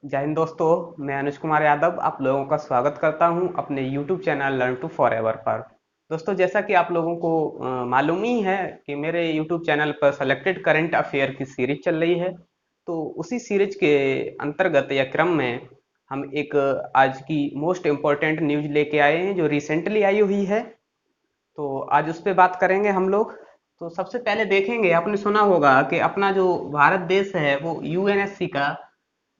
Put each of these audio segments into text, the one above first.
जय हिंद दोस्तों, मैं अनुज कुमार यादव आप लोगों का स्वागत करता हूं अपने YouTube channel learn to forever पर। दोस्तों, जैसा कि आप लोगों को मालूम ही है कि मेरे YouTube चैनल पर सेलेक्टेड करंट अफेयर की सीरीज चल रही है। तो उसी सीरीज के अंतर्गत या क्रम में हम एक आज की मोस्ट इम्पोर्टेंट न्यूज लेके आए हैं जो रिसेंटली आई हुई है। तो आज उस पे बात करेंगे हम लोग। तो सबसे पहले देखेंगे, आपने सुना होगा कि अपना जो भारत देश है वो यूएनएससी का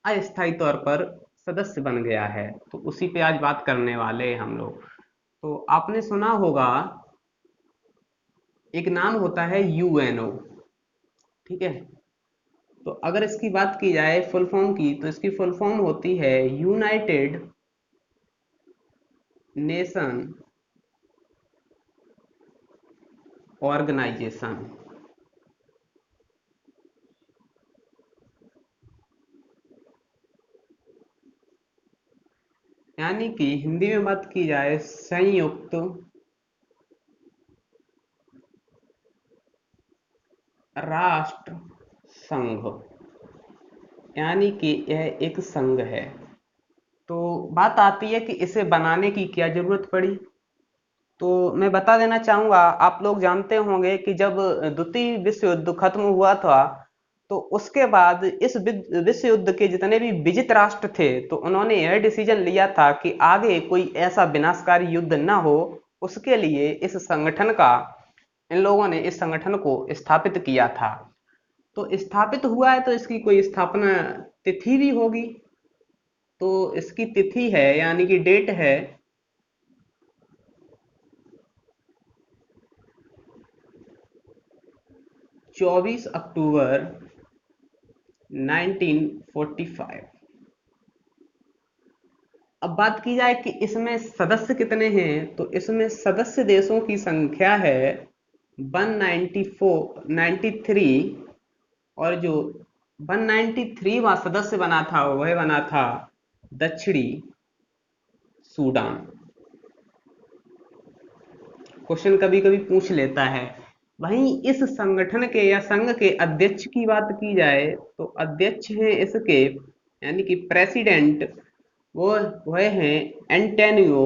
अस्थायी तौर पर सदस्य बन गया है। तो उसी पे आज बात करने वाले हैं हम लोग। तो आपने सुना होगा, एक नाम होता है यूएनओ। ठीक है। तो अगर इसकी बात की जाए फुल फॉर्म की, तो इसकी फुल फॉर्म होती है यूनाइटेड नेशन ऑर्गेनाइजेशन। यानी कि हिंदी में बात की जाए संयुक्त राष्ट्र संघ। यानी कि यह एक संघ है। तो बात आती है कि इसे बनाने की क्या जरूरत पड़ी। तो मैं बता देना चाहूंगा, आप लोग जानते होंगे कि जब द्वितीय विश्व युद्ध खत्म हुआ था, तो उसके बाद इस विश्व युद्ध के जितने भी विजित राष्ट्र थे, तो उन्होंने यह डिसीजन लिया था कि आगे कोई ऐसा विनाशकारी युद्ध ना हो। उसके लिए इस संगठन का, इन लोगों ने इस संगठन को स्थापित किया था। तो स्थापित हुआ है तो इसकी कोई स्थापना तिथि भी होगी। तो इसकी तिथि है, यानी कि डेट है 24 अक्टूबर 1945। अब बात की जाए कि इसमें सदस्य कितने हैं, तो इसमें सदस्य देशों की संख्या है 194 93। और जो 193वां सदस्य बना था वह बना था दक्षिणी सूडान। क्वेश्चन कभी कभी पूछ लेता है। वहीं इस संगठन के या संघ के अध्यक्ष की बात की जाए, तो अध्यक्ष हैं इसके, यानी कि प्रेसिडेंट, वो वह हैं एंटेनियो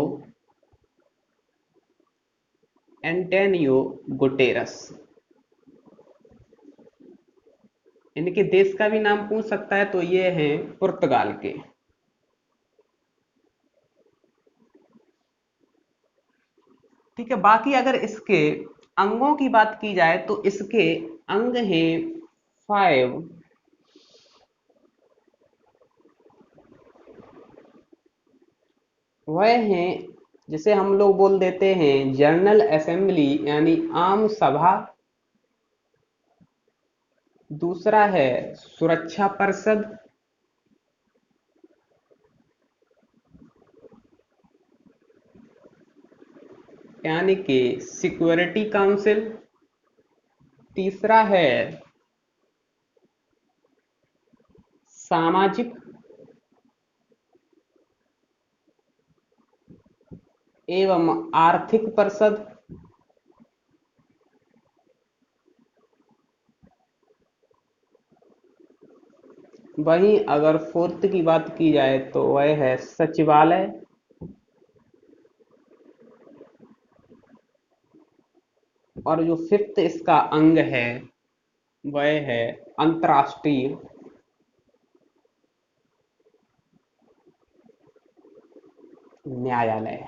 एंटेनियो गुटेरस। इनके देश का भी नाम पूछ सकता है, तो ये हैं पुर्तगाल के। ठीक है। बाकी अगर इसके अंगों की बात की जाए, तो इसके अंग हैं 5। वह हैं, जिसे हम लोग बोल देते हैं जनरल असेंबली, यानी आम सभा। दूसरा है सुरक्षा परिषद। यानी कि सिक्योरिटी काउंसिल। तीसरा है सामाजिक एवं आर्थिक परिषद। वहीं अगर फोर्थ की बात की जाए, तो वह है सचिवालय। और जो फिफ्थ इसका अंग है वह है अंतर्राष्ट्रीय न्यायालय।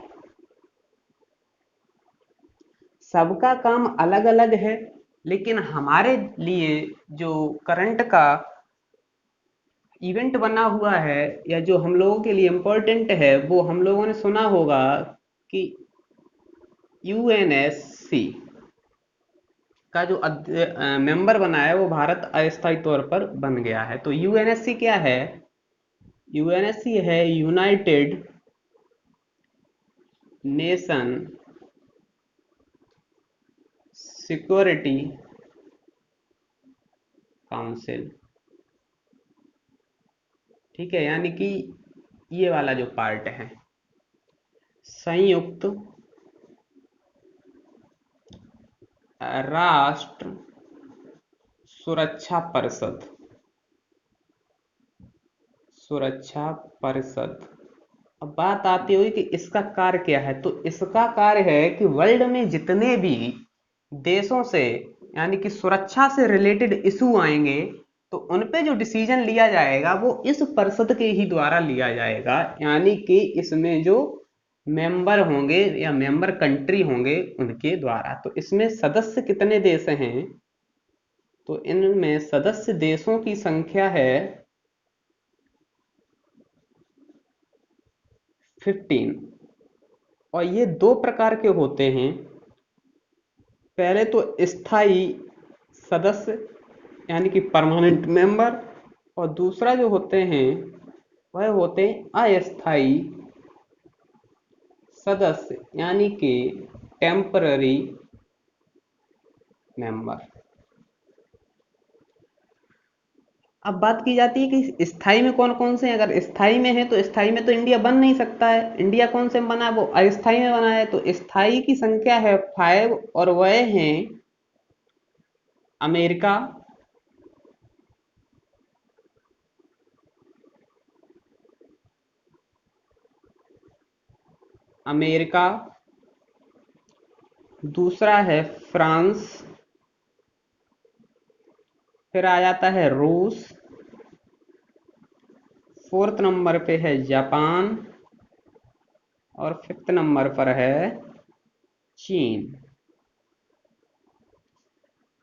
सबका काम अलग अलग है, लेकिन हमारे लिए जो करंट का इवेंट बना हुआ है, या जो हम लोगों के लिए इम्पोर्टेंट है, वो हम लोगों ने सुना होगा कि यूएनएससी का जो मेंबर बना है वो भारत अस्थायी तौर पर बन गया है। तो यूएनएससी क्या है? यूएनएससी है यूनाइटेड नेशन सिक्योरिटी काउंसिल। ठीक है। यानी कि ये वाला जो पार्ट है, संयुक्त राष्ट्र सुरक्षा परिषद। सुरक्षा परिषद। अब बात आती होगी कि इसका कार्य क्या है, तो इसका कार्य है कि वर्ल्ड में जितने भी देशों से यानी कि सुरक्षा से रिलेटेड इशू आएंगे तो उन पे जो डिसीजन लिया जाएगा वो इस परिषद के ही द्वारा लिया जाएगा, यानी कि इसमें जो मेंबर होंगे या मेंबर कंट्री होंगे उनके द्वारा। तो इसमें सदस्य कितने देश हैं, तो इनमें सदस्य देशों की संख्या है 15। और ये दो प्रकार के होते हैं। पहले तो स्थायी सदस्य यानी कि परमानेंट मेंबर, और दूसरा जो होते हैं वह होते हैं अस्थायी सदस्य यानी कि टेम्पररी मेंबर। अब बात की जाती है कि स्थाई में कौन कौन से हैं। अगर स्थाई में है तो स्थाई में तो इंडिया बन नहीं सकता है, इंडिया कौन से में बना है, वो अस्थाई में बना है। तो स्थाई की संख्या है 5 और वह हैं अमेरिका, अमेरिका, दूसरा है फ्रांस, फिर आ जाता है रूस, फोर्थ नंबर पे है जापान और फिफ्थ नंबर पर है चीन।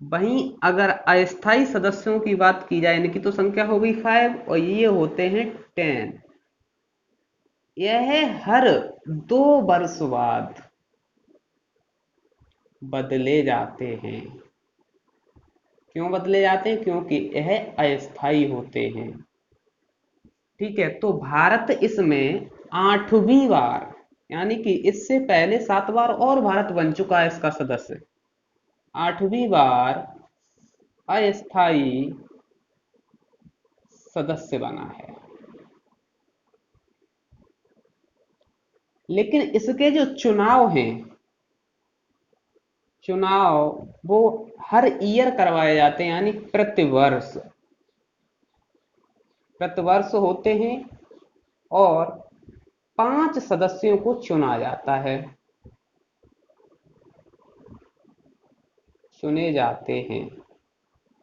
वहीं अगर अस्थायी सदस्यों की बात की जाए इनकी तो संख्या हो गई 5 और ये होते हैं 10। यह हर 2 वर्ष बाद बदले जाते हैं। क्यों बदले जाते हैं? क्योंकि यह अस्थायी होते हैं। ठीक है, तो भारत इसमें 8वीं बार, यानी कि इससे पहले 7 बार और भारत बन चुका है इसका सदस्य, 8वीं बार अस्थायी सदस्य बना है। लेकिन इसके जो चुनाव हैं, चुनाव वो हर ईयर करवाए जाते हैं, यानी प्रतिवर्ष प्रतिवर्ष होते हैं और 5 सदस्यों को चुना जाता है, चुने जाते हैं।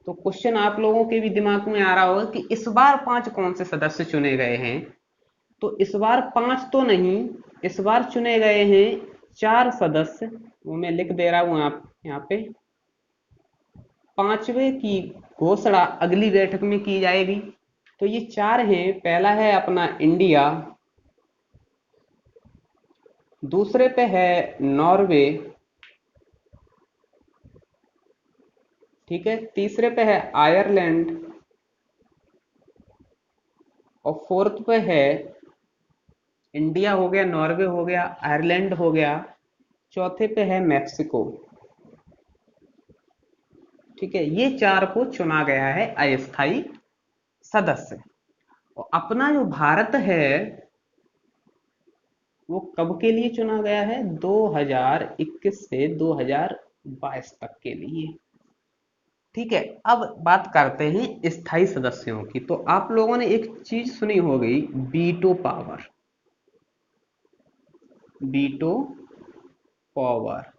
तो क्वेश्चन आप लोगों के भी दिमाग में आ रहा होगा कि इस बार 5 कौन से सदस्य चुने गए हैं। तो इस बार 5 तो नहीं, इस बार चुने गए हैं 4 सदस्य। वो मैं लिख दे रहा हूं यहाँ पे। 5वें की घोषणा अगली बैठक में की जाएगी। तो ये 4 हैं। पहला है अपना इंडिया, दूसरे पे है नॉर्वे, ठीक है, तीसरे पे है आयरलैंड और फोर्थ पे है, इंडिया हो गया, नॉर्वे हो गया, आयरलैंड हो गया, चौथे पे है मैक्सिको। ठीक है, ये 4 को चुना गया है अस्थायी सदस्य। और अपना जो भारत है वो कब के लिए चुना गया है? 2021 से 2022 तक के लिए। ठीक है, अब बात करते हैं स्थायी सदस्यों की। तो आप लोगों ने एक चीज सुनी होगी, वीटो पावर। वीटो पावर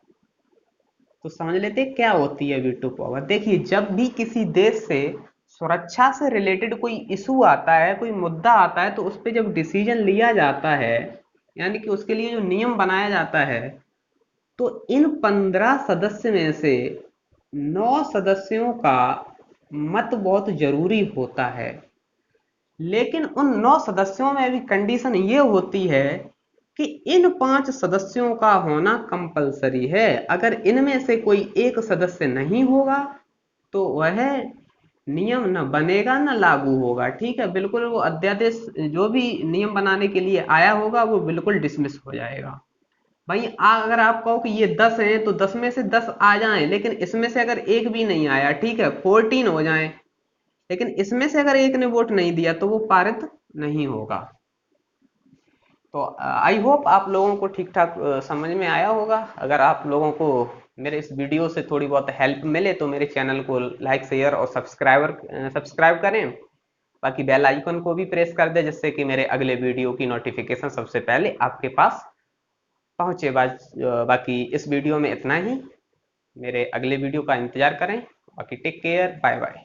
तो समझ लेते हैं क्या होती है वीटो पावर। देखिए, जब भी किसी देश से सुरक्षा से रिलेटेड कोई इशू आता है, कोई मुद्दा आता है, तो उस पर जब डिसीजन लिया जाता है, यानी कि उसके लिए जो नियम बनाया जाता है, तो इन 15 सदस्य में से 9 सदस्यों का मत बहुत जरूरी होता है। लेकिन उन 9 सदस्यों में भी कंडीशन ये होती है कि इन 5 सदस्यों का होना कंपलसरी है। अगर इनमें से कोई एक सदस्य नहीं होगा तो वह नियम न बनेगा न लागू होगा। ठीक है, बिल्कुल वो अध्यादेश जो भी नियम बनाने के लिए आया होगा वो बिल्कुल डिसमिस हो जाएगा। भाई अगर आप कहो कि ये 10 हैं तो 10 में से 10 आ जाएं, लेकिन इसमें से अगर एक भी नहीं आया, ठीक है, 14 हो जाएं, लेकिन इसमें से अगर एक ने वोट नहीं दिया तो वो पारित नहीं होगा। तो आई होप आप लोगों को ठीक ठाक समझ में आया होगा। अगर आप लोगों को मेरे इस वीडियो से थोड़ी बहुत हेल्प मिले तो मेरे चैनल को लाइक शेयर और सब्सक्राइब करें। बाकी बेल आइकन को भी प्रेस कर दे जिससे कि मेरे अगले वीडियो की नोटिफिकेशन सबसे पहले आपके पास पहुंचे। बाकी इस वीडियो में इतना ही। मेरे अगले वीडियो का इंतजार करें। बाकी टेक केयर, बाय बाय।